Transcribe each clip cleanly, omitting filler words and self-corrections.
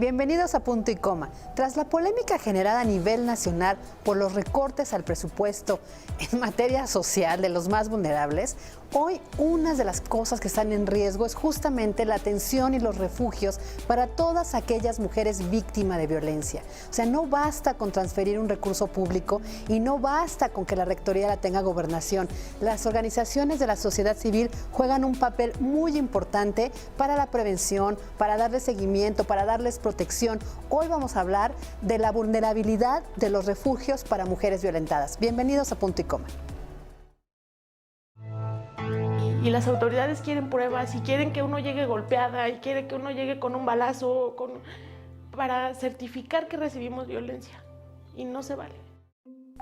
Bienvenidos a Punto y Coma. Tras la polémica generada a nivel nacional por los recortes al presupuesto en materia social de los más vulnerables, hoy una de las cosas que están en riesgo es justamente la atención y los refugios para todas aquellas mujeres víctimas de violencia. O sea, no basta con transferir un recurso público y no basta con que la rectoría la tenga gobernación. Las organizaciones de la sociedad civil juegan un papel muy importante para la prevención, para darles seguimiento, para darles protección. Hoy vamos a hablar de la vulnerabilidad de los refugios para mujeres violentadas. Bienvenidos a Punto y Coma. Y las autoridades quieren pruebas y quieren que uno llegue golpeada y quieren que uno llegue con un balazo para certificar que recibimos violencia. Y no se vale.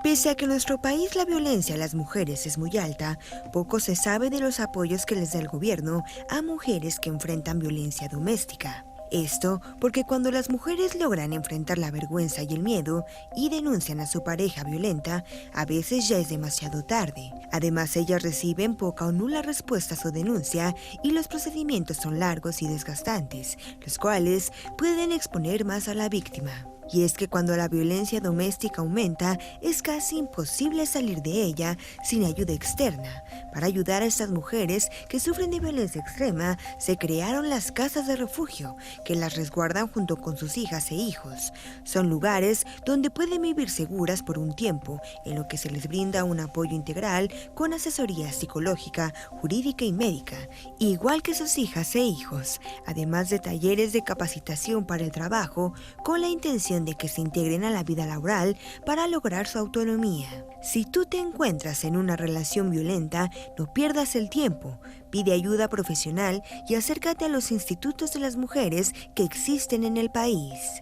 Pese a que en nuestro país la violencia a las mujeres es muy alta, poco se sabe de los apoyos que les da el gobierno a mujeres que enfrentan violencia doméstica. Esto porque cuando las mujeres logran enfrentar la vergüenza y el miedo y denuncian a su pareja violenta, a veces ya es demasiado tarde. Además, ellas reciben poca o nula respuesta a su denuncia y los procedimientos son largos y desgastantes, los cuales pueden exponer más a la víctima. Y es que cuando la violencia doméstica aumenta, es casi imposible salir de ella sin ayuda externa. Para ayudar a estas mujeres que sufren de violencia extrema, se crearon las casas de refugio, que las resguardan junto con sus hijas e hijos. Son lugares donde pueden vivir seguras por un tiempo, en lo que se les brinda un apoyo integral con asesoría psicológica, jurídica y médica, igual que sus hijas e hijos, además de talleres de capacitación para el trabajo, con la intención de que se integren a la vida laboral para lograr su autonomía. Si tú te encuentras en una relación violenta, no pierdas el tiempo, pide ayuda profesional y acércate a los institutos de las mujeres que existen en el país.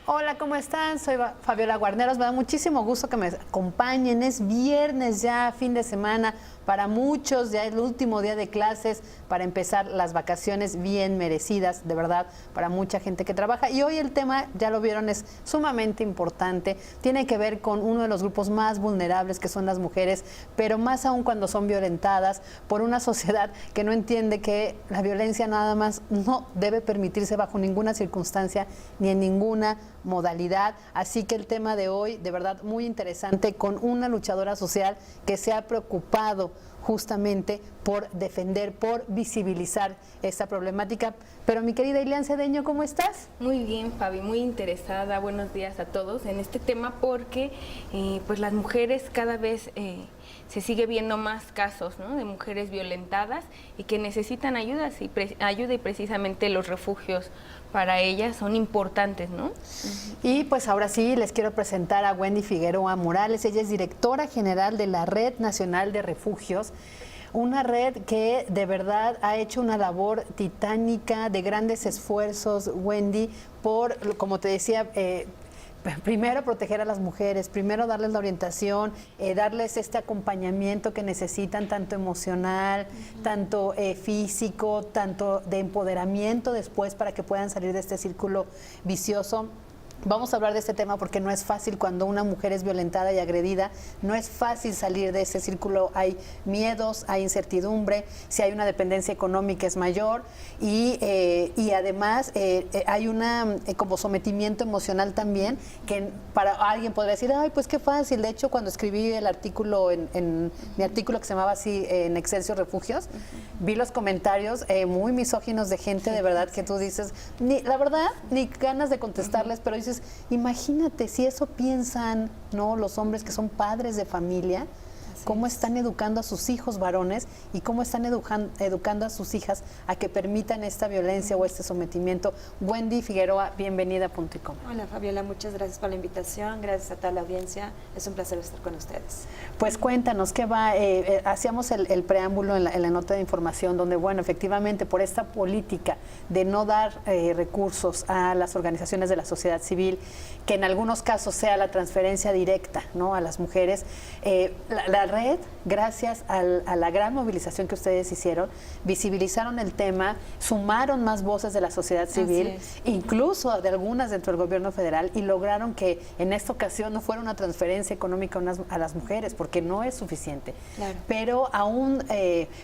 Hola, ¿cómo están? Soy Fabiola Guarneros. Me da muchísimo gusto que me acompañen. Es viernes ya, fin de semana. Para muchos ya es el último día de clases para empezar las vacaciones bien merecidas, de verdad, para mucha gente que trabaja. Y hoy el tema, ya lo vieron, es sumamente importante. Tiene que ver con uno de los grupos más vulnerables, que son las mujeres, pero más aún cuando son violentadas por una sociedad que no entiende que la violencia nada más no debe permitirse bajo ninguna circunstancia ni en ninguna modalidad. Así que el tema de hoy, de verdad, muy interesante, con una luchadora social que se ha preocupado justamente por defender, por visibilizar esta problemática. Pero mi querida Ilian Cedeño, ¿cómo estás? Muy bien, Fabi, muy interesada. Buenos días a todos en este tema porque pues las mujeres cada vez se sigue viendo más casos, ¿no?, de mujeres violentadas y que necesitan ayuda y precisamente los refugios para ellas son importantes, ¿no? Y pues ahora sí les quiero presentar a Wendy Figueroa Morales. Ella es directora general de la Red Nacional de Refugios, una red que de verdad ha hecho una labor titánica de grandes esfuerzos, Wendy, por, como te decía, primero proteger a las mujeres, primero darles la orientación, darles este acompañamiento que necesitan, tanto emocional, tanto físico, tanto de empoderamiento después para que puedan salir de este círculo vicioso. Vamos a hablar de este tema porque no es fácil cuando una mujer es violentada y agredida, no es fácil salir de ese círculo, hay miedos, hay incertidumbre, si hay una dependencia económica es mayor y además hay una como sometimiento emocional también, que para alguien podría decir, ay, pues qué fácil. De hecho, cuando escribí el artículo, en mi artículo que se llamaba así, en Excelsior Refugios, vi los comentarios muy misóginos de gente, de verdad, que tú dices, la verdad, ni ganas de contestarles, pero dices, imagínate si eso piensan, ¿no?, los hombres que son padres de familia, cómo están educando a sus hijos varones y cómo están educando a sus hijas a que permitan esta violencia o este sometimiento. Wendy Figueroa, bienvenida a Punto y Coma. Hola Fabiola, muchas gracias por la invitación, gracias a toda la audiencia, es un placer estar con ustedes. Pues cuéntanos, ¿qué va? Hacíamos el preámbulo en la nota de información donde, bueno, efectivamente por esta política de no dar recursos a las organizaciones de la sociedad civil, que en algunos casos sea la transferencia directa, ¿no?, a las mujeres, la red, gracias a la gran movilización que ustedes hicieron, visibilizaron el tema, sumaron más voces de la sociedad civil, incluso de algunas dentro del gobierno federal, y lograron que en esta ocasión no fuera una transferencia económica a las mujeres, porque no es suficiente. Claro. Pero aún,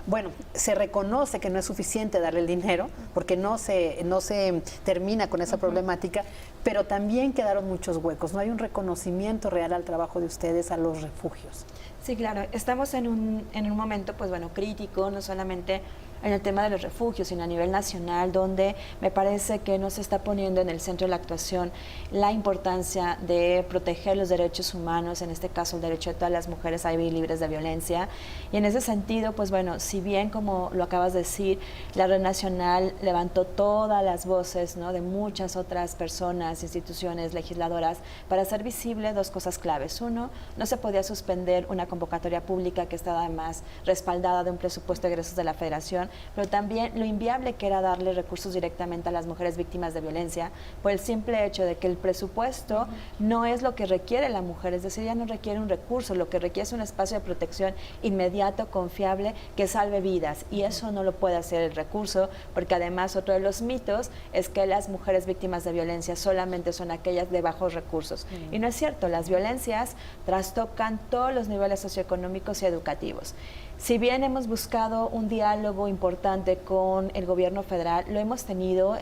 bueno, se reconoce que no es suficiente darle el dinero, porque no se termina con esa problemática, pero también quedaron muchos huecos. No hay un reconocimiento real al trabajo de ustedes, a los refugios. Sí, claro. Estamos en un momento, pues bueno, crítico, no solamente en el tema de los refugios, sino a nivel nacional, donde me parece que no se está poniendo en el centro de la actuación la importancia de proteger los derechos humanos, en este caso el derecho de todas las mujeres a vivir libres de violencia. Y en ese sentido, pues bueno, si bien, como lo acabas de decir, la Red Nacional levantó todas las voces, ¿no?, de muchas otras personas, instituciones, legisladoras, para hacer visible dos cosas claves. Uno, no se podía suspender una convocatoria pública que estaba además respaldada de un presupuesto de egresos de la Federación, pero también lo inviable que era darle recursos directamente a las mujeres víctimas de violencia, por el simple hecho de que el presupuesto no es lo que requiere la mujer, es decir, ya no requiere un recurso, lo que requiere es un espacio de protección inmediato, confiable, que salve vidas, y eso no lo puede hacer el recurso, porque además otro de los mitos es que las mujeres víctimas de violencia solamente son aquellas de bajos recursos, y no es cierto, las violencias trastocan todos los niveles socioeconómicos y educativos. Si bien hemos buscado un diálogo importante con el gobierno federal, lo hemos tenido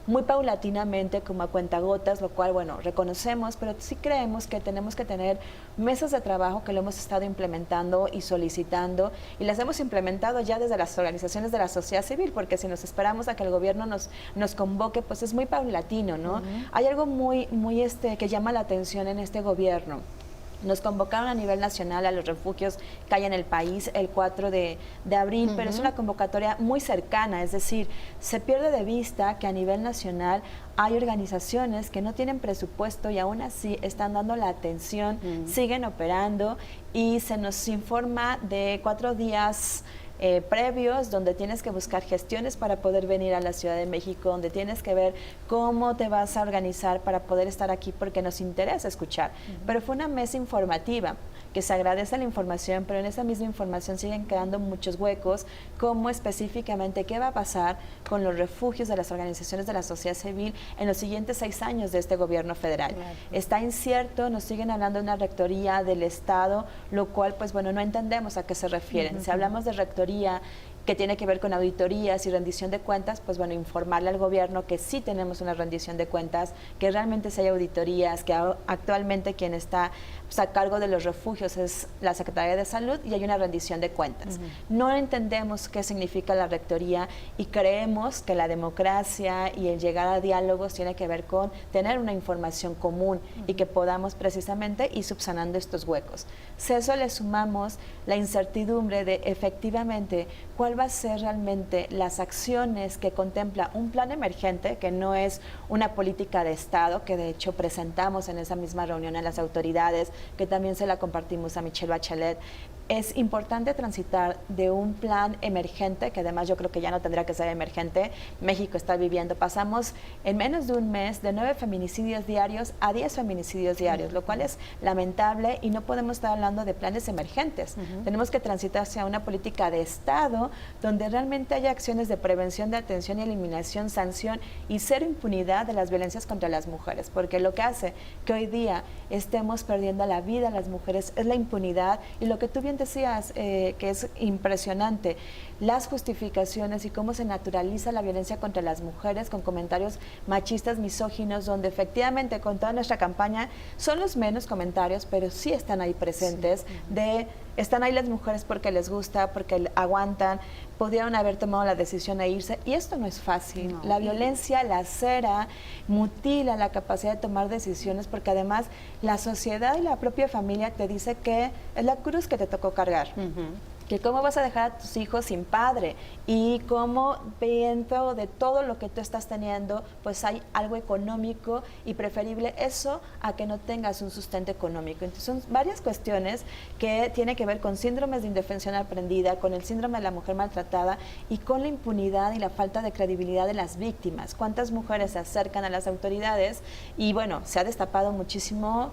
muy paulatinamente, como a cuentagotas, lo cual, bueno, reconocemos, pero sí creemos que tenemos que tener mesas de trabajo que lo hemos estado implementando y solicitando, y las hemos implementado ya desde las organizaciones de la sociedad civil, porque si nos esperamos a que el gobierno nos convoque, pues es muy paulatino, ¿no? Hay algo muy que llama la atención en este gobierno. Nos convocaron a nivel nacional a los refugios que hay en el país el 4 de abril, pero es una convocatoria muy cercana, es decir, se pierde de vista que a nivel nacional hay organizaciones que no tienen presupuesto y aún así están dando la atención, siguen operando, y se nos informa de 4 días previos, donde tienes que buscar gestiones para poder venir a la Ciudad de México, donde tienes que ver cómo te vas a organizar para poder estar aquí, porque nos interesa escuchar. Pero fue una mesa informativa, que se agradece la información, pero en esa misma información siguen quedando muchos huecos, como específicamente qué va a pasar con los refugios de las organizaciones de la sociedad civil en los siguientes 6 años de este gobierno federal. Claro. Está incierto, nos siguen hablando de una rectoría del Estado, lo cual, pues bueno, no entendemos a qué se refieren. Si hablamos de rectoría que tiene que ver con auditorías y rendición de cuentas, pues bueno, informarle al gobierno que sí tenemos una rendición de cuentas, que realmente sí hay auditorías, que actualmente quien está a cargo de los refugios es la Secretaría de Salud, y hay una rendición de cuentas. No entendemos qué significa la rectoría, y creemos que la democracia y el llegar a diálogos tiene que ver con tener una información común y que podamos precisamente ir subsanando estos huecos. Si a eso le sumamos la incertidumbre de efectivamente cuál va a ser realmente las acciones que contempla un plan emergente, que no es una política de Estado, que de hecho presentamos en esa misma reunión a las autoridades, que también se la compartimos a Michelle Bachelet. Es importante transitar de un plan emergente, que además yo creo que ya no tendría que ser emergente. México está viviendo, pasamos en menos de un mes de 9 feminicidios diarios a 10 feminicidios diarios, lo cual es lamentable, y no podemos estar hablando de planes emergentes. Tenemos que transitar hacia una política de Estado donde realmente haya acciones de prevención, de atención y eliminación, sanción y cero impunidad de las violencias contra las mujeres, porque lo que hace que hoy día estemos perdiendo la vida a las mujeres es la impunidad, y lo que tú bien decías, que es impresionante, las justificaciones y cómo se naturaliza la violencia contra las mujeres con comentarios machistas, misóginos, donde efectivamente con toda nuestra campaña son los menos comentarios, pero sí están ahí presentes, están ahí las mujeres porque les gusta, porque aguantan, pudieron haber tomado la decisión de irse, y esto no es fácil. La violencia lacera, mutila la capacidad de tomar decisiones, porque además la sociedad y la propia familia te dice que es la cruz que te tocó cargar. que cómo vas a dejar a tus hijos sin padre y cómo dentro de todo lo que tú estás teniendo, pues hay algo económico y preferible eso a que no tengas un sustento económico. Entonces son varias cuestiones que tienen que ver con síndromes de indefensión aprendida, con el síndrome de la mujer maltratada y con la impunidad y la falta de credibilidad de las víctimas. ¿Cuántas mujeres se acercan a las autoridades? Y bueno, se ha destapado muchísimo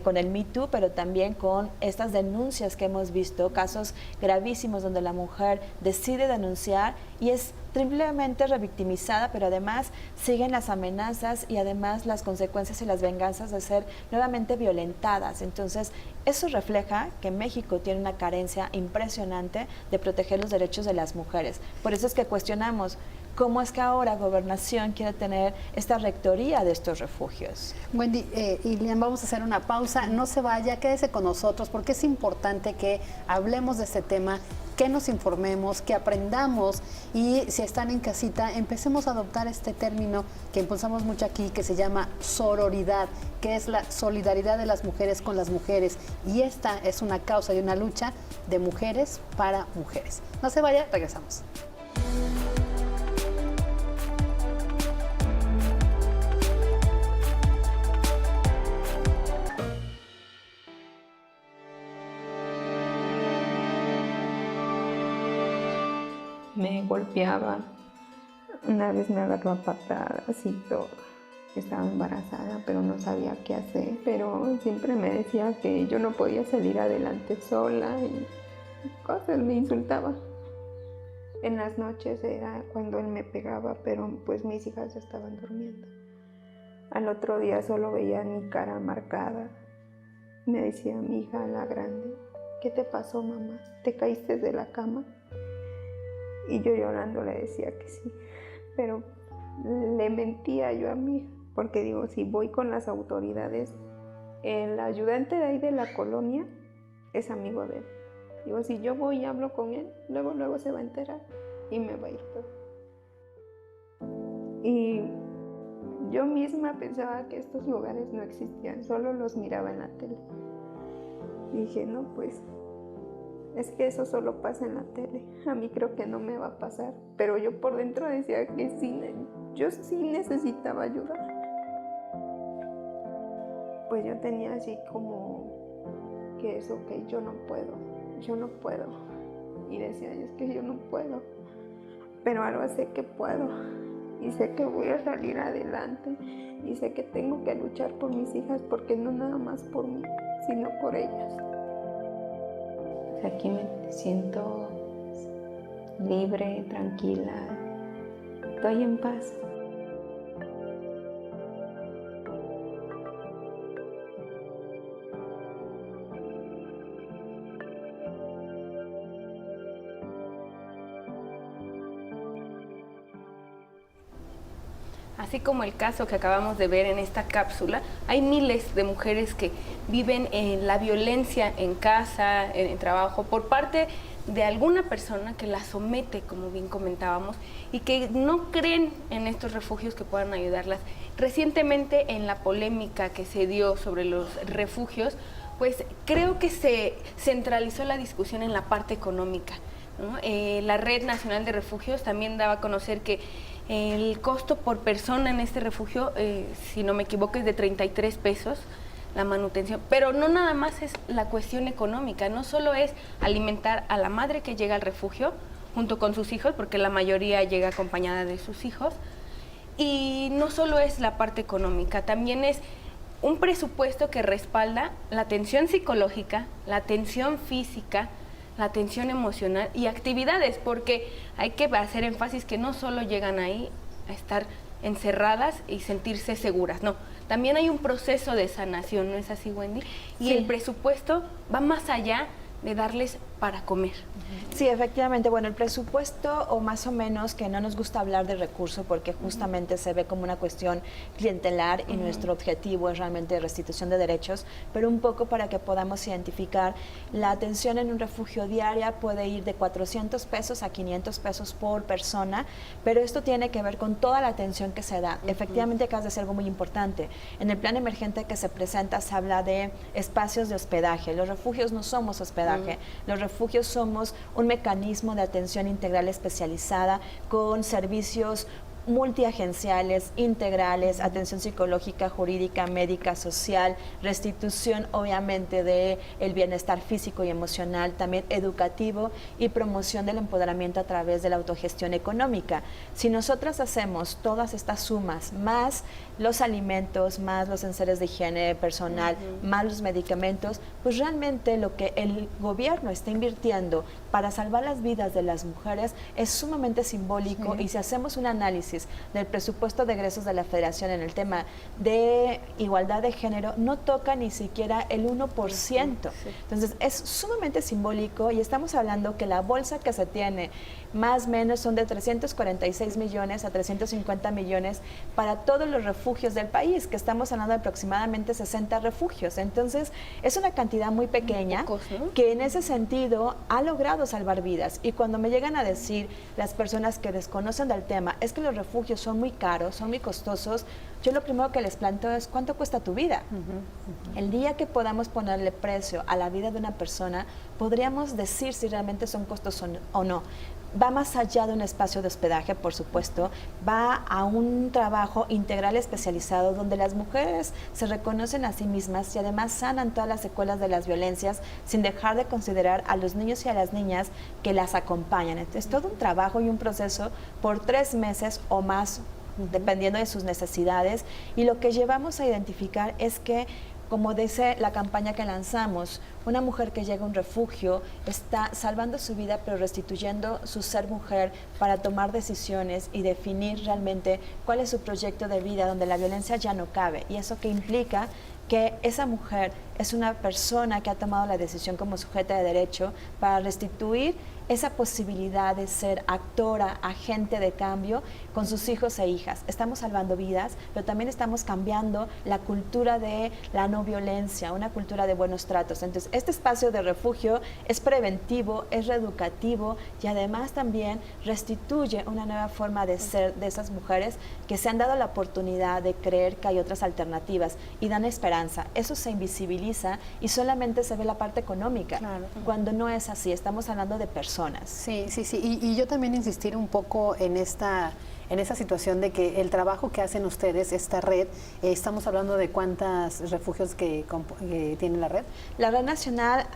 con el Me Too, pero también con estas denuncias que hemos visto, casos gravísimos donde la mujer decide denunciar y es triplemente revictimizada, pero además siguen las amenazas y además las consecuencias y las venganzas de ser nuevamente violentadas. Entonces, eso refleja que México tiene una carencia impresionante de proteger los derechos de las mujeres. Por eso es que cuestionamos cómo es que ahora Gobernación quiere tener esta rectoría de estos refugios. Wendy, Ilian, vamos a hacer una pausa. No se vaya, quédese con nosotros porque es importante que hablemos de este tema, que nos informemos, que aprendamos y si están en casita, empecemos a adoptar este término que impulsamos mucho aquí, que se llama sororidad, que es la solidaridad de las mujeres con las mujeres. Y esta es una causa y una lucha de mujeres para mujeres. No se vaya, regresamos. Me golpeaba, una vez me agarró a patadas y todo. Estaba embarazada, pero no sabía qué hacer, pero siempre me decía que yo no podía salir adelante sola y cosas, me insultaba. En las noches era cuando él me pegaba, pero pues mis hijas estaban durmiendo. Al otro día solo veía mi cara marcada. Me decía mi hija, la grande, ¿qué te pasó, mamá? ¿Te caíste de la cama? Y yo llorando le decía que sí, pero le mentía yo a mi hija, porque digo, si voy con las autoridades, el ayudante de ahí de la colonia es amigo de él. Digo, si yo voy y hablo con él, luego se va a enterar y me va a ir todo. Y yo misma pensaba que estos lugares no existían, solo los miraba en la tele. Y dije, no, pues es que eso solo pasa en la tele, a mí creo que no me va a pasar, pero yo por dentro decía que sí, yo sí necesitaba ayuda. Pues yo tenía así como que eso, que yo no puedo, y decía, es que yo no puedo, pero ahora sé que puedo, y sé que voy a salir adelante, y sé que tengo que luchar por mis hijas, porque no nada más por mí, sino por ellas. Aquí me siento libre, tranquila, estoy en paz. Así como el caso que acabamos de ver en esta cápsula, hay miles de mujeres que viven en la violencia en casa, en el trabajo, por parte de alguna persona que las somete, como bien comentábamos, y que no creen en estos refugios que puedan ayudarlas. Recientemente, en la polémica que se dio sobre los refugios, pues creo que se centralizó la discusión en la parte económica, ¿no? La Red Nacional de Refugios también daba a conocer que el costo por persona en este refugio, si no me equivoco, es de 33 pesos la manutención. Pero no nada más es la cuestión económica, no solo es alimentar a la madre que llega al refugio junto con sus hijos, porque la mayoría llega acompañada de sus hijos, y no solo es la parte económica, también es un presupuesto que respalda la atención psicológica, la atención física, la atención emocional y actividades, porque hay que hacer énfasis que no solo llegan ahí a estar encerradas y sentirse seguras, no, también hay un proceso de sanación, ¿no es así, Wendy? Y sí, el presupuesto va más allá de darles para comer. Sí, efectivamente. Bueno, el presupuesto, o más o menos, que no nos gusta hablar de recurso porque justamente se ve como una cuestión clientelar y nuestro objetivo es realmente restitución de derechos, pero un poco para que podamos identificar, la atención en un refugio diaria puede ir de 400 pesos a 500 pesos por persona, pero esto tiene que ver con toda la atención que se da. Efectivamente, acabas de decir algo muy importante. En el plan emergente que se presenta se habla de espacios de hospedaje. Los refugios no somos hospedaje. Los refugios somos un mecanismo de atención integral especializada con servicios multiagenciales, integrales, atención psicológica, jurídica, médica, social, restitución obviamente de el bienestar físico y emocional, también educativo y promoción del empoderamiento a través de la autogestión económica. Si nosotras hacemos todas estas sumas, más los alimentos, más los enseres de higiene personal, más los medicamentos, pues realmente lo que el gobierno está invirtiendo para salvar las vidas de las mujeres es sumamente simbólico. Y si hacemos un análisis del presupuesto de egresos de la Federación en el tema de igualdad de género, no toca ni siquiera el 1%. Entonces es sumamente simbólico y estamos hablando que la bolsa que se tiene más o menos son de 346 millones a 350 millones para todos los refugios del país, que estamos hablando de aproximadamente 60 refugios. Entonces es una cantidad muy pequeña, que en ese sentido ha logrado salvar vidas. Y cuando me llegan a decir las personas que desconocen del tema, es que los refugios son muy caros, son muy costosos, yo lo primero que les planteo es ¿cuánto cuesta tu vida? El día que podamos ponerle precio a la vida de una persona, podríamos decir si realmente son costos o no. Va más allá de un espacio de hospedaje, por supuesto, va a un trabajo integral especializado donde las mujeres se reconocen a sí mismas y además sanan todas las secuelas de las violencias sin dejar de considerar a los niños y a las niñas que las acompañan. Entonces, todo un trabajo y un proceso por 3 meses o más, dependiendo de sus necesidades, y lo que llevamos a identificar es que, como dice la campaña que lanzamos, una mujer que llega a un refugio está salvando su vida, pero restituyendo su ser mujer para tomar decisiones y definir realmente cuál es su proyecto de vida, donde la violencia ya no cabe. Y eso que implica que esa mujer es una persona que ha tomado la decisión como sujeta de derecho para restituir esa posibilidad de ser actora, agente de cambio con sus hijos e hijas. Estamos salvando vidas, pero también estamos cambiando la cultura de la no violencia, una cultura de buenos tratos. Entonces, este espacio de refugio es preventivo, es reeducativo y además también restituye una nueva forma de ser de esas mujeres que se han dado la oportunidad de creer que hay otras alternativas y dan esperanza. Eso se invisibiliza y solamente se ve la parte económica, cuando no es así. Estamos hablando de personas. Sí. Y yo también insistir un poco en esta situación de que el trabajo que hacen ustedes, esta red, estamos hablando de cuántos refugios que tiene la red. La red nacional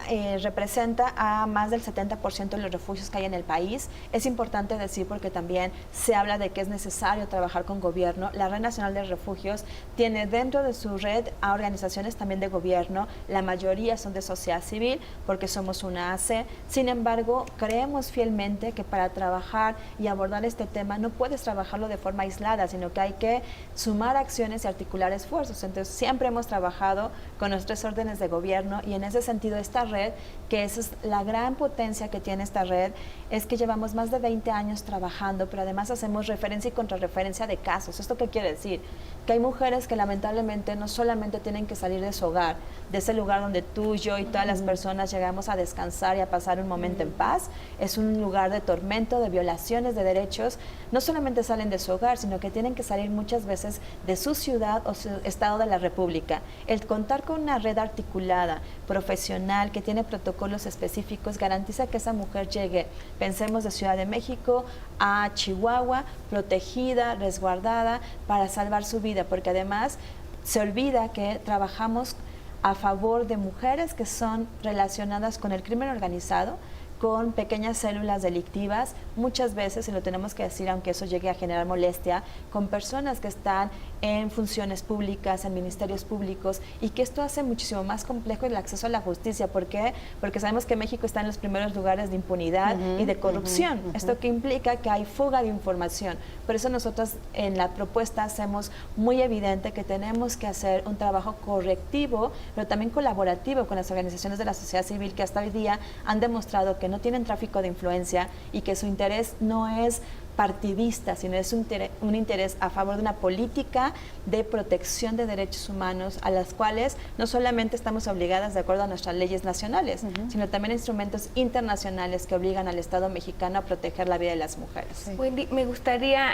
representa a más del 70% de los refugios que hay en el país. Es importante decir, porque también se habla de que es necesario trabajar con gobierno. La red nacional de refugios tiene dentro de su red a organizaciones también de gobierno. La mayoría son de sociedad civil porque somos una AC. Sin embargo, creemos fielmente que para trabajar y abordar este tema no puedes trabajarlo de forma aislada, sino que hay que sumar acciones y articular esfuerzos. Entonces, siempre hemos trabajado con los 3 órdenes de gobierno y en ese sentido esta red, que esa es la gran potencia que tiene esta red, es que llevamos más de 20 años trabajando, pero además hacemos referencia y contrarreferencia de casos. ¿Esto qué quiere decir? Que hay mujeres que lamentablemente no solamente tienen que salir de su hogar, de ese lugar donde tú, yo y todas las personas llegamos a descansar y a pasar un momento en paz. Es un lugar de tormento, de violaciones de derechos. No solamente salen de su hogar, sino que tienen que salir muchas veces de su ciudad o su estado de la república. El contar con una red articulada, profesional, que tiene protocolos específicos, garantiza que esa mujer llegue, pensemos de Ciudad de México a Chihuahua, protegida, resguardada, para salvar su vida, porque además se olvida que trabajamos a favor de mujeres que son relacionadas con el crimen organizado, con pequeñas células delictivas, muchas veces, y lo tenemos que decir aunque eso llegue a generar molestia, con personas que están en funciones públicas, en ministerios públicos, y que esto hace muchísimo más complejo el acceso a la justicia. ¿Por qué? Porque sabemos que México está en los primeros lugares de impunidad y de corrupción. Esto que implica que hay fuga de información. Por eso nosotros en la propuesta hacemos muy evidente que tenemos que hacer un trabajo correctivo, pero también colaborativo con las organizaciones de la sociedad civil que hasta hoy día han demostrado que no tienen tráfico de influencia y que su interés no es partidista, sino es un interés a favor de una política de protección de derechos humanos a las cuales no solamente estamos obligadas de acuerdo a nuestras leyes nacionales, sino también instrumentos internacionales que obligan al Estado mexicano a proteger la vida de las mujeres. Wendy, me gustaría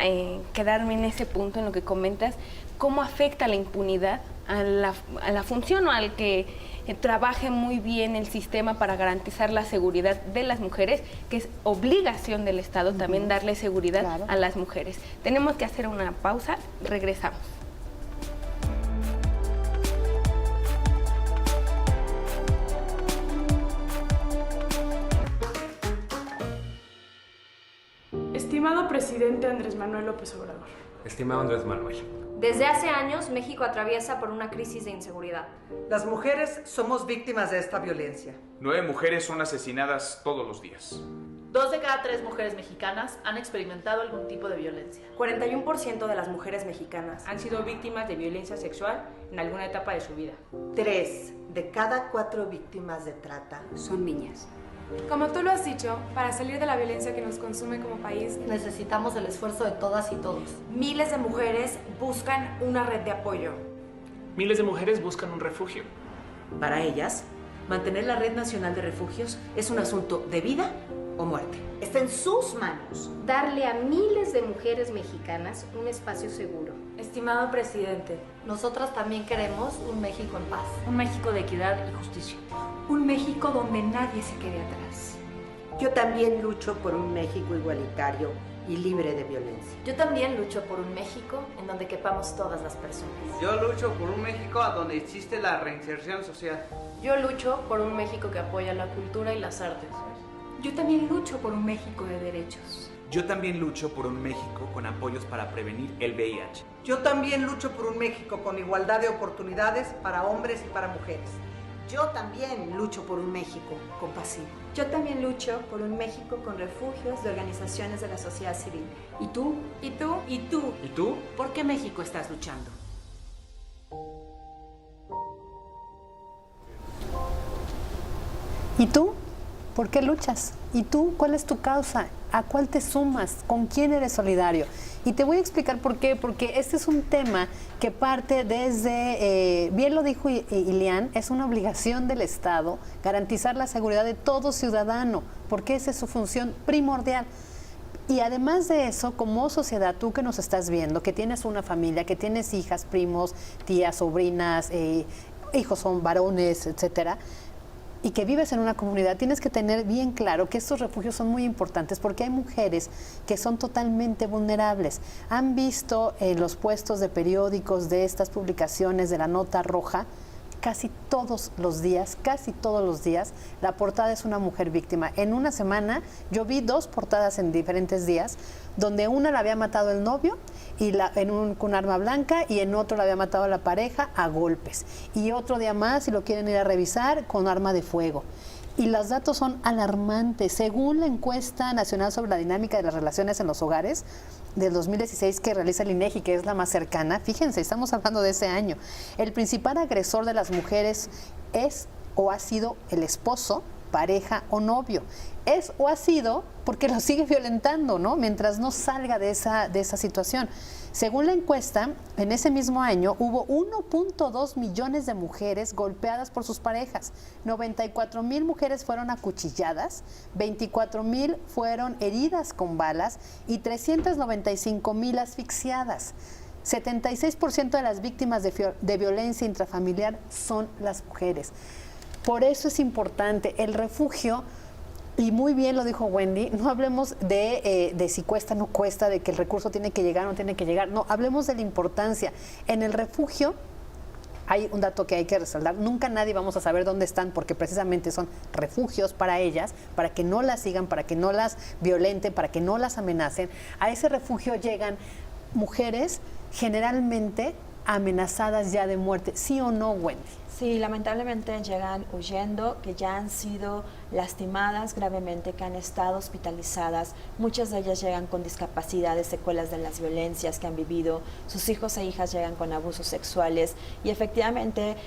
quedarme en ese punto, en lo que comentas, cómo afecta la impunidad la función o al que trabaje muy bien el sistema para garantizar la seguridad de las mujeres, que es obligación del Estado también darle seguridad a las mujeres. Tenemos que hacer una pausa, regresamos. Estimado presidente Andrés Manuel López Obrador. Estimado Andrés Manuel. Desde hace años, México atraviesa por una crisis de inseguridad. Las mujeres somos víctimas de esta violencia. 9 mujeres son asesinadas todos los días. 2 de cada 3 mujeres mexicanas han experimentado algún tipo de violencia. 41% de las mujeres mexicanas han sido víctimas de violencia sexual en alguna etapa de su vida. 3 de cada 4 víctimas de trata son niñas. Como tú lo has dicho, para salir de la violencia que nos consume como país, necesitamos el esfuerzo de todas y todos. Miles de mujeres buscan una red de apoyo. Miles de mujeres buscan un refugio. Para ellas, mantener la Red Nacional de Refugios es un asunto de vida o muerte. Está en sus manos darle a miles de mujeres mexicanas un espacio seguro. Estimado presidente, nosotras también queremos un México en paz. Un México de equidad y justicia. Un México donde nadie se quede atrás. Yo también lucho por un México igualitario y libre de violencia. Yo también lucho por un México en donde quepamos todas las personas. Yo lucho por un México donde existe la reinserción social. Yo lucho por un México que apoya la cultura y las artes. Yo también lucho por un México de derechos. Yo también lucho por un México con apoyos para prevenir el VIH. Yo también lucho por un México con igualdad de oportunidades para hombres y para mujeres. Yo también lucho por un México compasivo. Yo también lucho por un México con refugios de organizaciones de la sociedad civil. ¿Y tú? ¿Y tú? ¿Y tú? ¿Y tú? ¿Por qué México estás luchando? ¿Y tú? ¿Por qué luchas? ¿Y tú? ¿Cuál es tu causa? ¿A cuál te sumas? ¿Con quién eres solidario? Y te voy a explicar por qué, porque este es un tema que parte desde, bien lo dijo Ilian, es una obligación del Estado garantizar la seguridad de todo ciudadano, porque esa es su función primordial. Y además de eso, como sociedad, tú que nos estás viendo, que tienes una familia, que tienes hijas, primos, tías, sobrinas, hijos son varones, etcétera, y que vives en una comunidad, tienes que tener bien claro que estos refugios son muy importantes porque hay mujeres que son totalmente vulnerables. Han visto en los puestos de periódicos de estas publicaciones de la Nota Roja, casi todos los días, la portada es una mujer víctima. En una semana yo vi 2 portadas en diferentes días, donde una la había matado el novio y con arma blanca, y en otro la había matado la pareja a golpes. Y otro día más, si lo quieren ir a revisar, con arma de fuego. Y los datos son alarmantes. Según la encuesta nacional sobre la dinámica de las relaciones en los hogares del 2016 que realiza el INEGI, que es la más cercana, fíjense, estamos hablando de ese año, el principal agresor de las mujeres es o ha sido el esposo, pareja o novio. Es o ha sido porque lo sigue violentando, ¿no? Mientras no salga de esa situación. Según la encuesta, en ese mismo año hubo 1.2 millones de mujeres golpeadas por sus parejas. 94,000 mujeres fueron acuchilladas, 24,000 fueron heridas con balas y 395,000 asfixiadas. 76% de las víctimas de violencia intrafamiliar son las mujeres. Por eso es importante el refugio. Y muy bien lo dijo Wendy, no hablemos de si cuesta o no cuesta, de que el recurso tiene que llegar o no tiene que llegar, no, hablemos de la importancia. En el refugio hay un dato que hay que resaltar, nunca nadie vamos a saber dónde están porque precisamente son refugios para ellas, para que no las sigan, para que no las violenten, para que no las amenacen. A ese refugio llegan mujeres generalmente amenazadas ya de muerte, ¿sí o no, Wendy? Sí, lamentablemente llegan huyendo, que ya han sido lastimadas gravemente, que han estado hospitalizadas. Muchas de ellas llegan con discapacidades, secuelas de las violencias que han vivido. Sus hijos e hijas llegan con abusos sexuales. Y efectivamente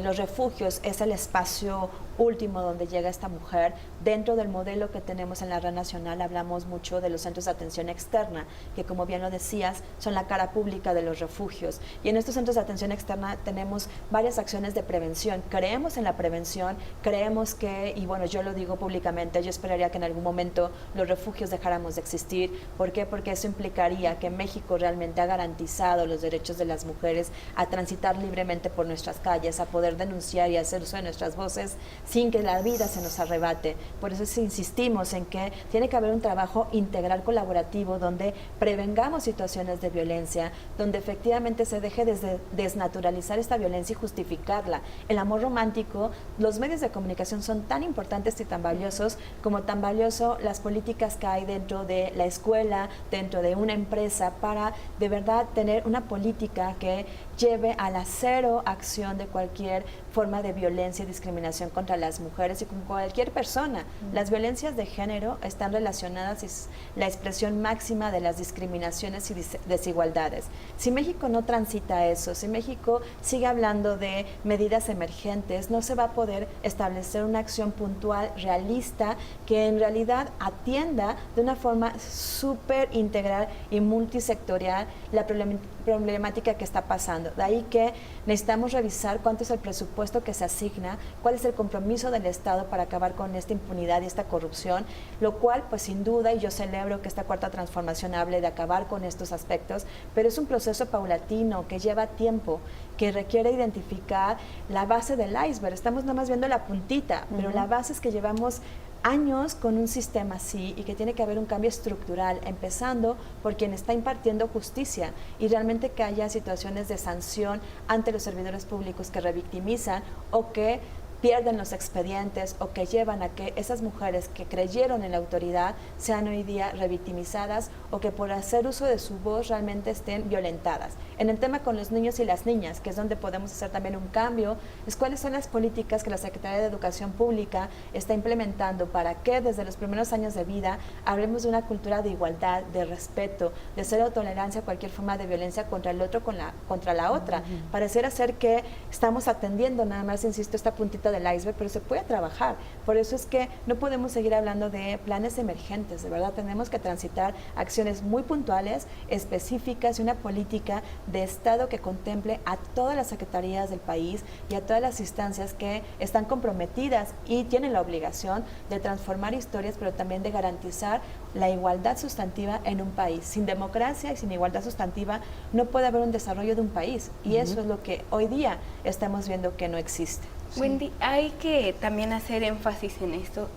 los refugios es el espacio último donde llega esta mujer. Dentro del modelo que tenemos en la Red Nacional hablamos mucho de los centros de atención externa, que como bien lo decías, son la cara pública de los refugios. Y en estos centros de atención externa tenemos varias acciones de prevención. Creemos en la prevención, creemos que, y bueno, yo lo digo públicamente, yo esperaría que en algún momento los refugios dejáramos de existir. ¿Por qué? Porque eso implicaría que México realmente ha garantizado los derechos de las mujeres a transitar libremente por nuestras calles, a poder denunciar y hacer uso de nuestras voces sin que la vida se nos arrebate. Por eso insistimos en que tiene que haber un trabajo integral colaborativo donde prevengamos situaciones de violencia, donde efectivamente se deje de desnaturalizar esta violencia y justificarla. El amor romántico, los medios de comunicación son tan importantes y tan valiosos como tan valioso las políticas que hay dentro de la escuela, dentro de una empresa, para de verdad tener una política que lleve a la cero acción de cualquier forma de violencia y discriminación contra las mujeres y con cualquier persona. Las violencias de género están relacionadas, es la expresión máxima de las discriminaciones y desigualdades. Si México no transita eso, si México sigue hablando de medidas emergentes, no se va a poder establecer una acción puntual, realista, que en realidad atienda de una forma súper integral y multisectorial la problemática que está pasando. De ahí que necesitamos revisar cuánto es el presupuesto que se asigna, cuál es el compromiso del Estado para acabar con esta impunidad y esta corrupción, lo cual pues sin duda, y yo celebro que esta cuarta transformación hable de acabar con estos aspectos, pero es un proceso paulatino que lleva tiempo, que requiere identificar la base del iceberg. Estamos nada más viendo la puntita, pero la base es que llevamos años con un sistema así y que tiene que haber un cambio estructural, empezando por quien está impartiendo justicia y realmente que haya situaciones de sanción ante los servidores públicos que revictimizan o que pierden los expedientes o que llevan a que esas mujeres que creyeron en la autoridad sean hoy día revictimizadas o que por hacer uso de su voz realmente estén violentadas. En el tema con los niños y las niñas, que es donde podemos hacer también un cambio, es cuáles son las políticas que la Secretaría de Educación Pública está implementando para que desde los primeros años de vida hablemos de una cultura de igualdad, de respeto, de cero tolerancia a cualquier forma de violencia contra el otro, contra la otra. Pareciera ser que estamos atendiendo nada más, insisto, esta puntita del iceberg, pero se puede trabajar. Por eso es que no podemos seguir hablando de planes emergentes, de verdad tenemos que transitar acciones muy puntuales, específicas y una política de Estado que contemple a todas las secretarías del país y a todas las instancias que están comprometidas y tienen la obligación de transformar historias, pero también de garantizar la igualdad sustantiva en un país. Sin democracia y sin igualdad sustantiva no puede haber un desarrollo de un país y eso es lo que hoy día estamos viendo que no existe. Sí. Wendy, hay que también hacer énfasis en esto.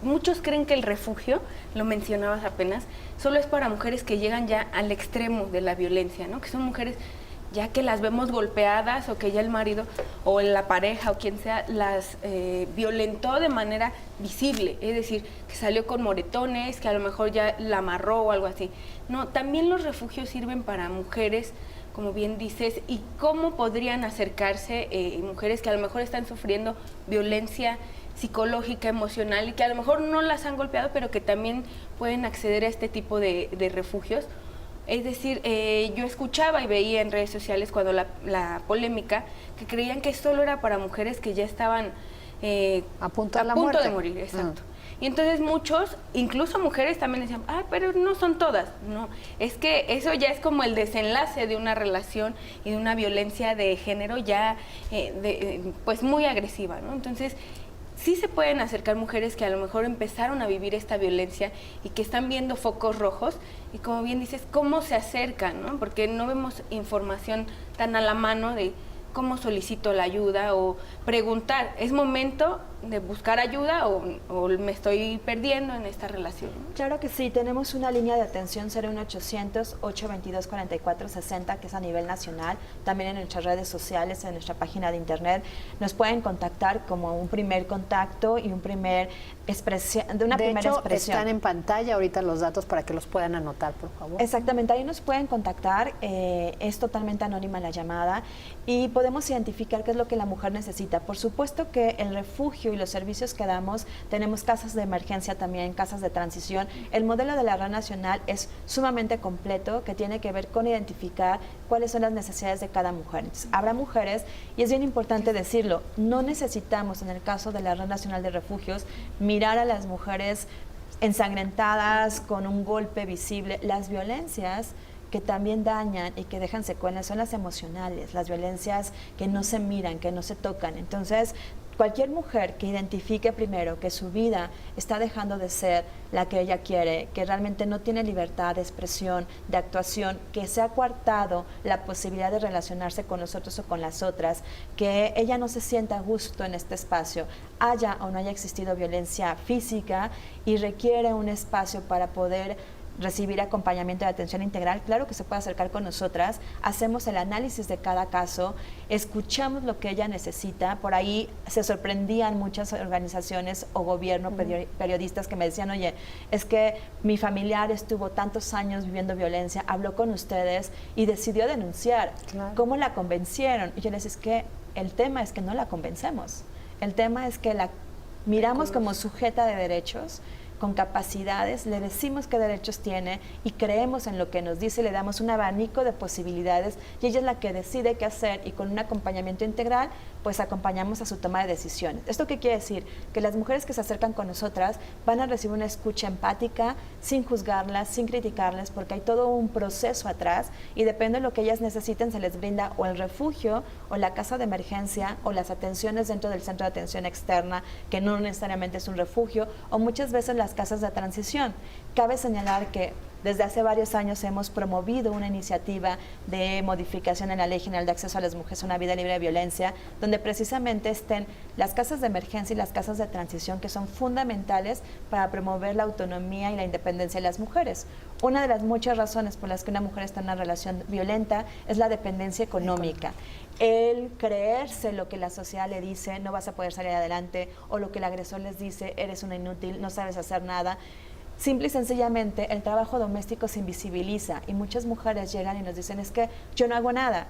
Muchos creen que el refugio, lo mencionabas apenas, solo es para mujeres que llegan ya al extremo de la violencia, ¿no? Que son mujeres ya que las vemos golpeadas o que ya el marido o la pareja o quien sea las violentó de manera visible, es decir, que salió con moretones, que a lo mejor ya la amarró o algo así. No, también los refugios sirven para mujeres, como bien dices, y cómo podrían acercarse mujeres que a lo mejor están sufriendo violencia psicológica, emocional y que a lo mejor no las han golpeado, pero que también pueden acceder a este tipo de refugios. Es decir, yo escuchaba y veía en redes sociales cuando la polémica que creían que solo era para mujeres que ya estaban a punto de morir, exacto. Y entonces muchos, incluso mujeres también decían, pero no son todas. No, es que eso ya es como el desenlace de una relación y de una violencia de género ya pues muy agresiva, ¿no? Entonces, sí se pueden acercar mujeres que a lo mejor empezaron a vivir esta violencia y que están viendo focos rojos y como bien dices, cómo se acercan, ¿no? Porque no vemos información tan a la mano de cómo solicito la ayuda o preguntar, ¿es momento de buscar ayuda o me estoy perdiendo en esta relación? Claro que sí, tenemos una línea de atención 01800-822-4460 que es a nivel nacional, también en nuestras redes sociales, en nuestra página de internet. Nos pueden contactar como un primer contacto y un primer expresión. De hecho, están en pantalla ahorita los datos para que los puedan anotar, por favor. Exactamente, ahí nos pueden contactar, es totalmente anónima la llamada y podemos identificar qué es lo que la mujer necesita. Por supuesto que el refugio y los servicios que damos, tenemos casas de emergencia también, casas de transición. El modelo de la Red Nacional es sumamente completo, que tiene que ver con identificar cuáles son las necesidades de cada mujer. Entonces, habrá mujeres, y es bien importante decirlo, no necesitamos en el caso de la Red Nacional de Refugios mirar a las mujeres ensangrentadas con un golpe visible. Las violencias que también dañan y que dejan secuelas son las emocionales, las violencias que no se miran, que no se tocan. Entonces, cualquier mujer que identifique primero que su vida está dejando de ser la que ella quiere, que realmente no tiene libertad de expresión, de actuación, que se ha coartado la posibilidad de relacionarse con nosotros o con las otras, que ella no se sienta a gusto en este espacio, haya o no haya existido violencia física y requiere un espacio para poder recibir acompañamiento de atención integral, claro que se puede acercar con nosotras, hacemos el análisis de cada caso, escuchamos lo que ella necesita. Por ahí se sorprendían muchas organizaciones o gobierno, periodistas que me decían, oye, es que mi familiar estuvo tantos años viviendo violencia, habló con ustedes y decidió denunciar. Claro. ¿Cómo la convencieron? Y yo les decía, es que el tema es que no la convencemos, el tema es que la miramos como sujeta de derechos, con capacidades, le decimos qué derechos tiene y creemos en lo que nos dice, le damos un abanico de posibilidades y ella es la que decide qué hacer y con un acompañamiento integral pues acompañamos a su toma de decisiones. ¿Esto qué quiere decir? Que las mujeres que se acercan con nosotras van a recibir una escucha empática sin juzgarlas, sin criticarles, porque hay todo un proceso atrás y depende de lo que ellas necesiten se les brinda o el refugio o la casa de emergencia o las atenciones dentro del centro de atención externa, que no necesariamente es un refugio, o muchas veces las casas de transición. Cabe señalar que desde hace varios años hemos promovido una iniciativa de modificación en la Ley General de Acceso a las Mujeres a una Vida Libre de Violencia, donde precisamente estén las casas de emergencia y las casas de transición, que son fundamentales para promover la autonomía y la independencia de las mujeres. Una de las muchas razones por las que una mujer está en una relación violenta es la dependencia económica. El creerse lo que la sociedad le dice, no vas a poder salir adelante, o lo que el agresor les dice, eres una inútil, no sabes hacer nada. Simple y sencillamente el trabajo doméstico se invisibiliza y muchas mujeres llegan y nos dicen, es que yo no hago nada.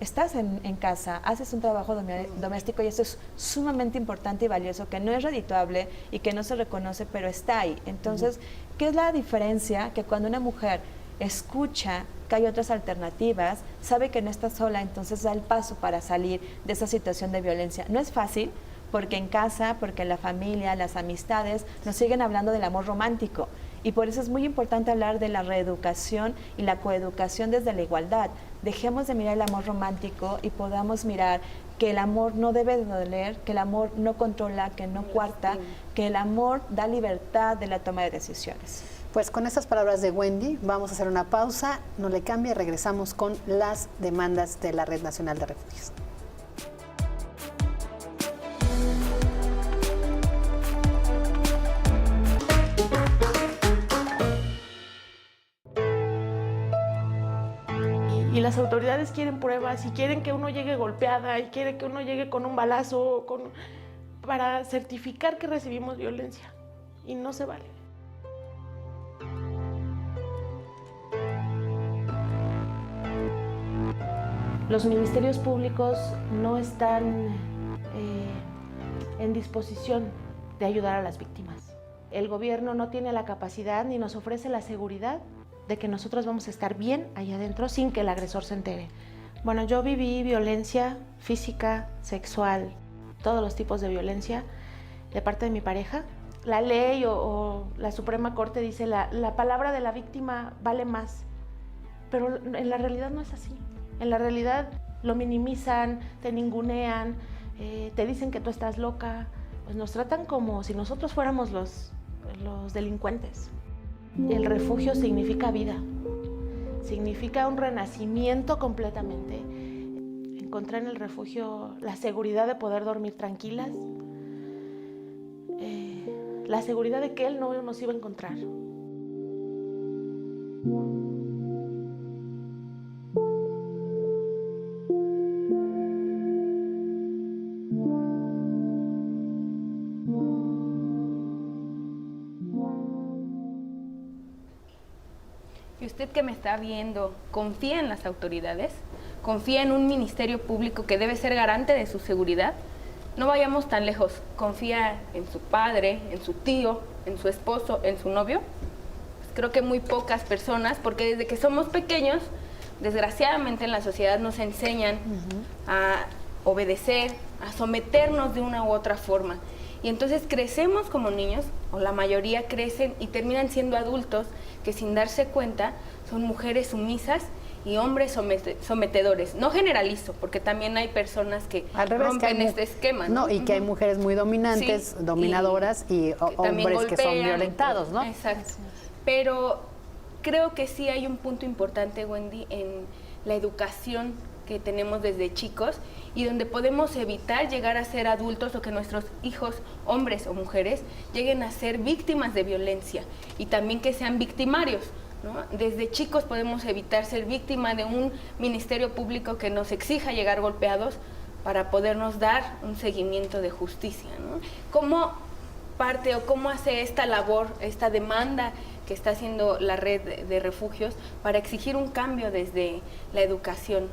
Estás en casa, haces un trabajo doméstico y eso es sumamente importante y valioso, que no es redituable y que no se reconoce, pero está ahí. Entonces, ¿qué es la diferencia? Que cuando una mujer escucha que hay otras alternativas, sabe que no está sola, entonces da el paso para salir de esa situación de violencia. No es fácil, porque en casa, porque en la familia, las amistades, nos siguen hablando del amor romántico. Y por eso es muy importante hablar de la reeducación y la coeducación desde la igualdad. Dejemos de mirar el amor romántico y podamos mirar que el amor no debe de doler, que el amor no controla, que no coarta, que el amor da libertad de la toma de decisiones. Pues con estas palabras de Wendy, vamos a hacer una pausa, no le cambie y regresamos con las demandas de la Red Nacional de Refugios. Y las autoridades quieren pruebas y quieren que uno llegue golpeada y quieren que uno llegue con un balazo para certificar que recibimos violencia. Y no se vale. Los ministerios públicos no están en disposición de ayudar a las víctimas. El gobierno no tiene la capacidad ni nos ofrece la seguridad de que nosotros vamos a estar bien allá adentro sin que el agresor se entere. Bueno, yo viví violencia física, sexual, todos los tipos de violencia de parte de mi pareja. La ley o la Suprema Corte dice la palabra de la víctima vale más, pero en la realidad no es así. En la realidad lo minimizan, te ningunean, te dicen que tú estás loca, pues nos tratan como si nosotros fuéramos los delincuentes. El refugio significa vida, significa un renacimiento completamente. Encontrar en el refugio la seguridad de poder dormir tranquilas, la seguridad de que él no nos iba a encontrar. Y usted que me está viendo, ¿confía en las autoridades? ¿Confía en un ministerio público que debe ser garante de su seguridad? No vayamos tan lejos. ¿Confía en su padre, en su tío, en su esposo, en su novio? Pues creo que muy pocas personas, porque desde que somos pequeños, desgraciadamente en la sociedad nos enseñan a obedecer, a someternos de una u otra forma. Y entonces crecemos como niños, o la mayoría crecen y terminan siendo adultos que sin darse cuenta son mujeres sumisas y hombres sometedores. No generalizo, porque también hay personas que rompen este esquema. No, y que hay mujeres muy dominantes, dominadoras, y hombres que son violentados, ¿no? Exacto. Pero creo que sí hay un punto importante, Wendy, en la educación que tenemos desde chicos y donde podemos evitar llegar a ser adultos o que nuestros hijos, hombres o mujeres, lleguen a ser víctimas de violencia y también que sean victimarios, ¿no? Desde chicos podemos evitar ser víctima de un ministerio público que nos exija llegar golpeados para podernos dar un seguimiento de justicia, ¿no? ¿Cómo parte o cómo hace esta labor, esta demanda que está haciendo la red de refugios para exigir un cambio desde la educación?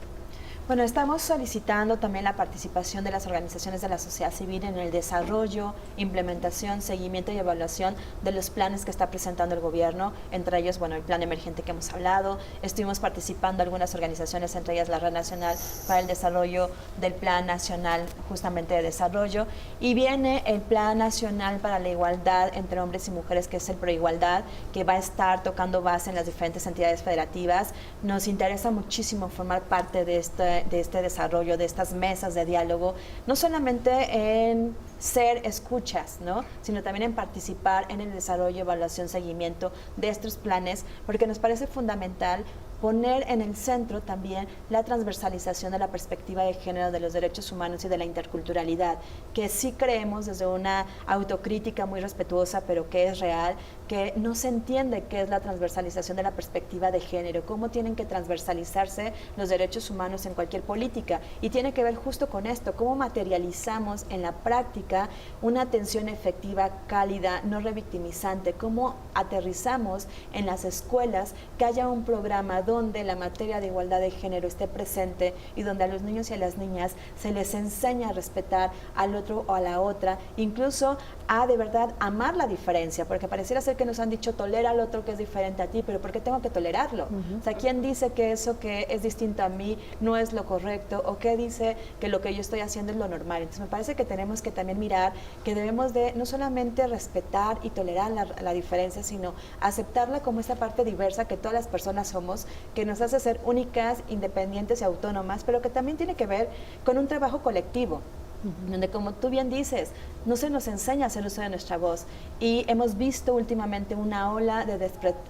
Bueno, estamos solicitando también la participación de las organizaciones de la sociedad civil en el desarrollo, implementación, seguimiento y evaluación de los planes que está presentando el gobierno, entre ellos, bueno, el plan emergente que hemos hablado. Estuvimos participando algunas organizaciones, entre ellas la Red Nacional para el Desarrollo del Plan Nacional justamente de Desarrollo, y viene el Plan Nacional para la Igualdad entre Hombres y Mujeres, que es el Proigualdad, que va a estar tocando base en las diferentes entidades federativas. Nos interesa muchísimo formar parte de este desarrollo, de estas mesas de diálogo, no solamente en ser escuchas, ¿no?, sino también en participar en el desarrollo, evaluación, seguimiento de estos planes, porque nos parece fundamental poner en el centro también la transversalización de la perspectiva de género, de los derechos humanos y de la interculturalidad, que sí creemos desde una autocrítica muy respetuosa, pero que es real, que no se entiende qué es la transversalización de la perspectiva de género, cómo tienen que transversalizarse los derechos humanos en cualquier política, y tiene que ver justo con esto, cómo materializamos en la práctica una atención efectiva, cálida, no revictimizante, cómo aterrizamos en las escuelas que haya un programa donde la materia de igualdad de género esté presente y donde a los niños y a las niñas se les enseña a respetar al otro o a la otra, incluso a de verdad amar la diferencia, porque pareciera ser que nos han dicho tolera al otro que es diferente a ti, pero ¿por qué tengo que tolerarlo? O sea, ¿quién dice que eso que es distinto a mí no es lo correcto? ¿O qué dice que lo que yo estoy haciendo es lo normal? Entonces me parece que tenemos que también mirar que debemos de no solamente respetar y tolerar la diferencia, sino aceptarla como esta parte diversa que todas las personas somos, que nos hace ser únicas, independientes y autónomas, pero que también tiene que ver con un trabajo colectivo, donde, como tú bien dices, no se nos enseña a hacer uso de nuestra voz, y hemos visto últimamente una ola de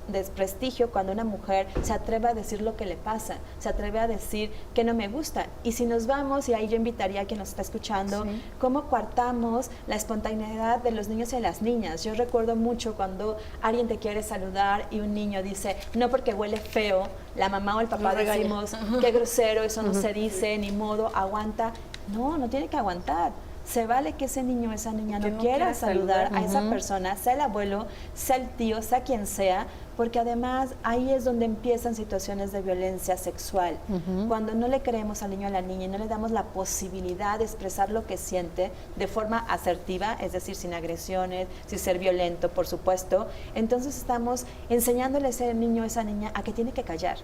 desprestigio cuando una mujer se atreve a decir lo que le pasa, se atreve a decir que no me gusta. Y si nos vamos, y ahí yo invitaría a quien nos está escuchando, cómo coartamos la espontaneidad de los niños y de las niñas. Yo recuerdo mucho cuando alguien te quiere saludar y un niño dice, no porque huele feo, la mamá o el papá decimos, qué grosero, eso no se dice, ni modo, aguanta. No, no tiene que aguantar. Se vale que ese niño o esa niña no quiera saludar a esa persona, sea el abuelo, sea el tío, sea quien sea, porque además ahí es donde empiezan situaciones de violencia sexual. Cuando no le creemos al niño o a la niña y no le damos la posibilidad de expresar lo que siente de forma asertiva, es decir, sin agresiones, sin ser violento, por supuesto, entonces estamos enseñándole a ese niño o esa niña a que tiene que callar,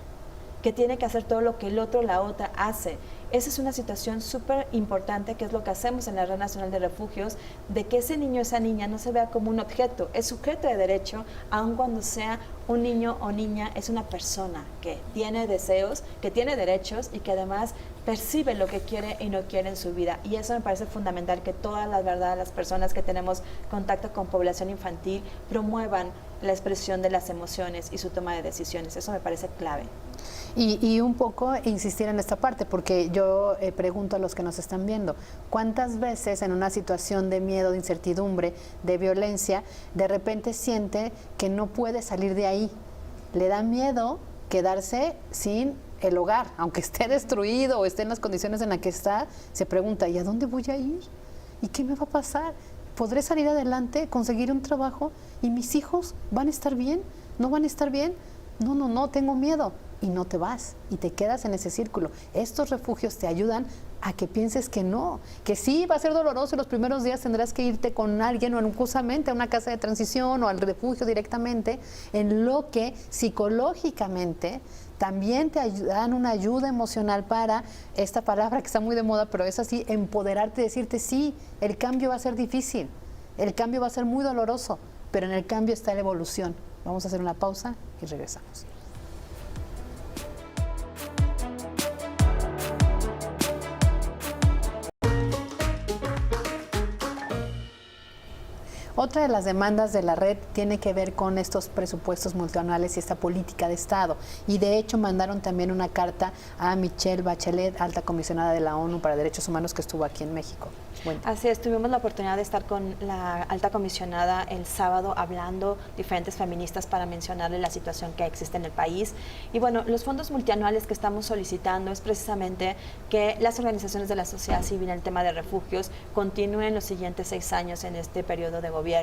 que tiene que hacer todo lo que el otro o la otra hace. Esa es una situación súper importante, que es lo que hacemos en la Red Nacional de Refugios, de que ese niño o esa niña no se vea como un objeto, es sujeto de derecho, aun cuando sea un niño o niña, es una persona que tiene deseos, que tiene derechos y que además percibe lo que quiere y no quiere en su vida. Y eso me parece fundamental, que todas las personas que tenemos contacto con población infantil promuevan la expresión de las emociones y su toma de decisiones. Eso me parece clave. Y un poco insistir en esta parte, porque yo pregunto a los que nos están viendo, ¿cuántas veces en una situación de miedo, de incertidumbre, de violencia, de repente siente que no puede salir de ahí? Le da miedo quedarse sin el hogar, aunque esté destruido o esté en las condiciones en las que está, se pregunta, ¿y a dónde voy a ir? ¿Y qué me va a pasar? ¿Podré salir adelante, conseguir un trabajo? ¿Y mis hijos van a estar bien? ¿No van a estar bien? No, tengo miedo. Y no te vas, y te quedas en ese círculo. Estos refugios te ayudan a que pienses que no, que sí va a ser doloroso y los primeros días tendrás que irte con alguien o justamente a una casa de transición o al refugio directamente, en lo que psicológicamente también te dan una ayuda emocional para, esta palabra que está muy de moda, pero es así, empoderarte, decirte sí, el cambio va a ser difícil, el cambio va a ser muy doloroso, pero en el cambio está la evolución. Vamos a hacer una pausa y regresamos. Otra de las demandas de la red tiene que ver con estos presupuestos multianuales y esta política de Estado. Y de hecho mandaron también una carta a Michelle Bachelet, alta comisionada de la ONU para Derechos Humanos, que estuvo aquí en México. Bueno. Así es, tuvimos la oportunidad de estar con la alta comisionada el sábado hablando diferentes feministas para mencionarle la situación que existe en el país. Y bueno, los fondos multianuales que estamos solicitando es precisamente que las organizaciones de la sociedad civil en el tema de refugios continúen los siguientes 6 años en este periodo de gobierno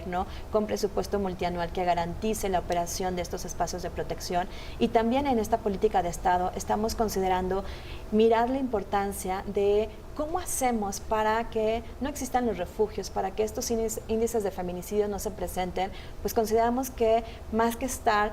con presupuesto multianual que garantice la operación de estos espacios de protección. Y también en esta política de Estado estamos considerando mirar la importancia de ¿cómo hacemos para que no existan los refugios, para que estos índices de feminicidio no se presenten? Pues consideramos que más que estar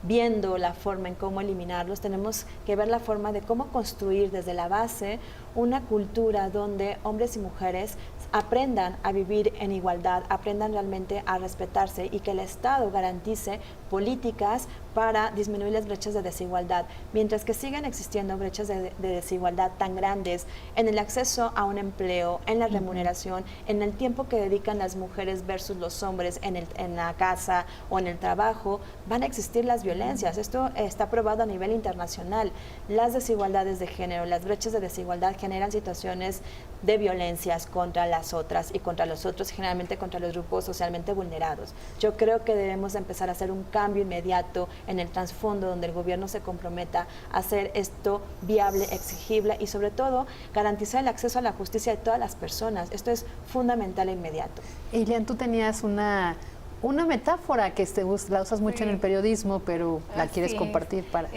viendo la forma en cómo eliminarlos, tenemos que ver la forma de cómo construir desde la base una cultura donde hombres y mujeres aprendan a vivir en igualdad, aprendan realmente a respetarse y que el Estado garantice políticas para disminuir las brechas de desigualdad. Mientras que sigan existiendo brechas de desigualdad tan grandes en el acceso a un empleo, en la remuneración, en el tiempo que dedican las mujeres versus los hombres en la casa o en el trabajo, van a existir las violencias. Esto está probado a nivel internacional. Las desigualdades de género, las brechas de desigualdad generan situaciones de violencias contra las otras y contra los otros, generalmente contra los grupos socialmente vulnerados. Yo creo que debemos empezar a hacer un cambio inmediato en el trasfondo donde el gobierno se comprometa a hacer esto viable, exigible y sobre todo garantizar el acceso a la justicia de todas las personas. Esto es fundamental e inmediato. Ilian, tú tenías una metáfora que la usas mucho en el periodismo, pero la quieres compartir para...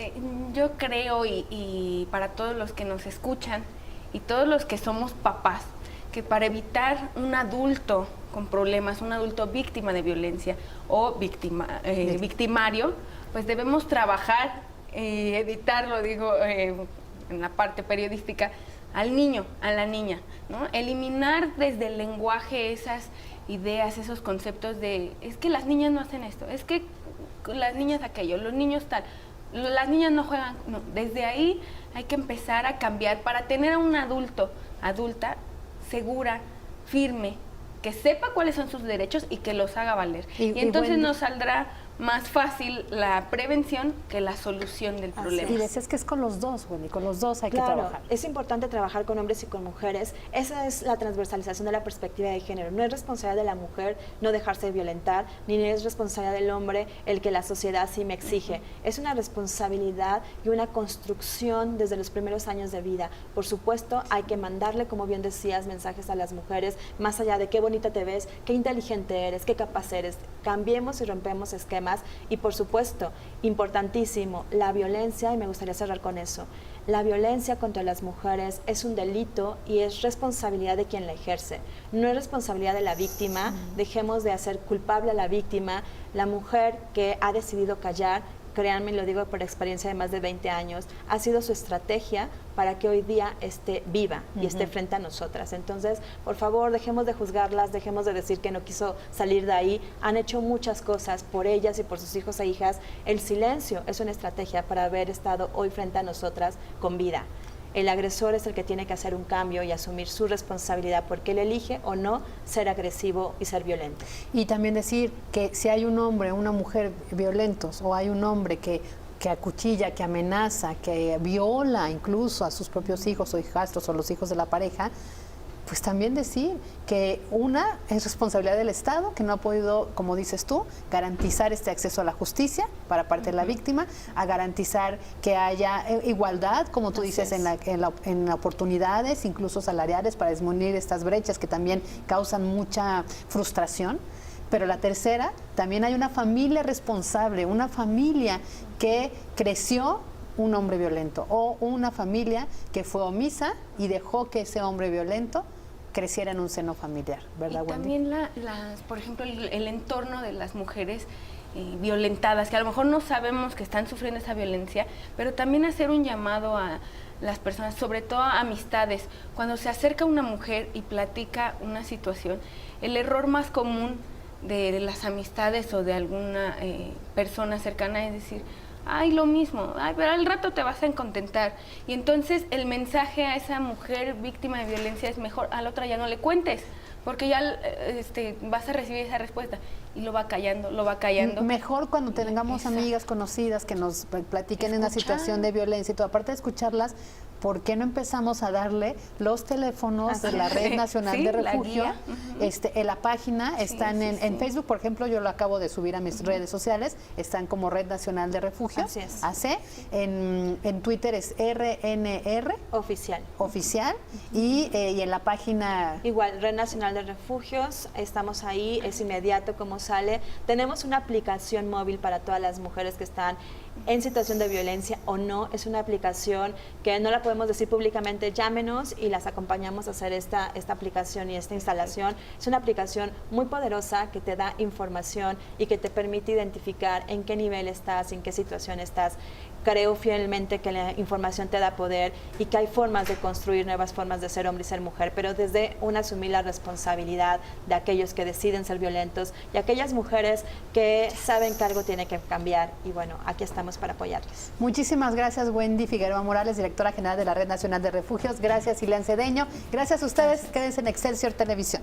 Yo creo, y para todos los que nos escuchan y todos los que somos papás, que para evitar un adulto con problemas, un adulto víctima de violencia o victimario, pues debemos trabajar, evitarlo, digo, en la parte periodística, al niño, a la niña, ¿no? Eliminar desde el lenguaje esas ideas, esos conceptos de, es que las niñas no hacen esto, es que las niñas aquello, los niños tal, las niñas no juegan, no. Desde ahí hay que empezar a cambiar para tener a un adulta segura, firme, que sepa cuáles son sus derechos y que los haga valer. Y entonces nos saldrá más fácil la prevención que la solución del problema. Y decías que es con los dos, Wendy, con los dos hay que trabajar. Es importante trabajar con hombres y con mujeres. Esa es la transversalización de la perspectiva de género. No es responsabilidad de la mujer no dejarse violentar, ni es responsabilidad del hombre el que la sociedad sí me exige. Es una responsabilidad y una construcción desde los primeros años de vida. Por supuesto, hay que mandarle, como bien decías, mensajes a las mujeres, más allá de qué bonita te ves, qué inteligente eres, qué capaz eres. Cambiemos y rompemos esquemas. Y por supuesto, importantísimo, la violencia, y me gustaría cerrar con eso, la violencia contra las mujeres es un delito y es responsabilidad de quien la ejerce, no es responsabilidad de la víctima. Dejemos de hacer culpable a la víctima. La mujer que ha decidido callar, créanme, lo digo por experiencia de más de 20 años, ha sido su estrategia para que hoy día esté viva y esté frente a nosotras. Entonces, por favor, dejemos de juzgarlas, dejemos de decir que no quiso salir de ahí. Han hecho muchas cosas por ellas y por sus hijos e hijas. El silencio es una estrategia para haber estado hoy frente a nosotras con vida. El agresor es el que tiene que hacer un cambio y asumir su responsabilidad porque él elige o no ser agresivo y ser violento. Y también decir que si hay un hombre o una mujer violentos o hay un hombre que acuchilla, que amenaza, que viola incluso a sus propios hijos o hijastros o los hijos de la pareja, pues también decir que una es responsabilidad del Estado, que no ha podido, como dices tú, garantizar este acceso a la justicia para parte de la víctima, a garantizar que haya igualdad, como tú dices, en oportunidades, incluso salariales, para disminuir estas brechas que también causan mucha frustración. Pero la tercera, también hay una familia responsable, una familia que creció un hombre violento o una familia que fue omisa y dejó que ese hombre violento creciera en un seno familiar, ¿verdad, Wendy? También por ejemplo, el entorno de las mujeres violentadas, que a lo mejor no sabemos que están sufriendo esa violencia, pero también hacer un llamado a las personas, sobre todo a amistades. Cuando se acerca una mujer y platica una situación, el error más común de las amistades o de alguna persona cercana es decir, ay, lo mismo, ay, pero al rato te vas a contentar. Y entonces el mensaje a esa mujer víctima de violencia es mejor, a la otra ya no le cuentes, porque ya vas a recibir esa respuesta, y lo va callando. Mejor cuando tengamos amigas conocidas que nos platiquen en una situación de violencia y todo, aparte de escucharlas, ¿por qué no empezamos a darle los teléfonos de la Red Nacional de Refugio? En la página están en Facebook, por ejemplo, yo lo acabo de subir a mis redes sociales, están como Red Nacional de Refugio, AC, en Twitter es RNR oficial y en la página igual Red Nacional de Refugios, estamos ahí, es inmediato como sale. Tenemos una aplicación móvil para todas las mujeres que están en situación de violencia o no. Es una aplicación que no la podemos decir públicamente, llámenos y las acompañamos a hacer esta aplicación y esta instalación. Es una aplicación muy poderosa que te da información y que te permite identificar en qué nivel estás, en qué situación estás. Creo fielmente que la información te da poder y que hay formas de construir nuevas formas de ser hombre y ser mujer, pero desde asumir la responsabilidad de aquellos que deciden ser violentos y aquellas mujeres que saben que algo tiene que cambiar. Y bueno, aquí estamos para apoyarles. Muchísimas gracias, Wendy Figueroa Morales, directora general de la Red Nacional de Refugios. Gracias, Ileana Cedeño. Gracias a ustedes. Quédense en Excelsior Televisión.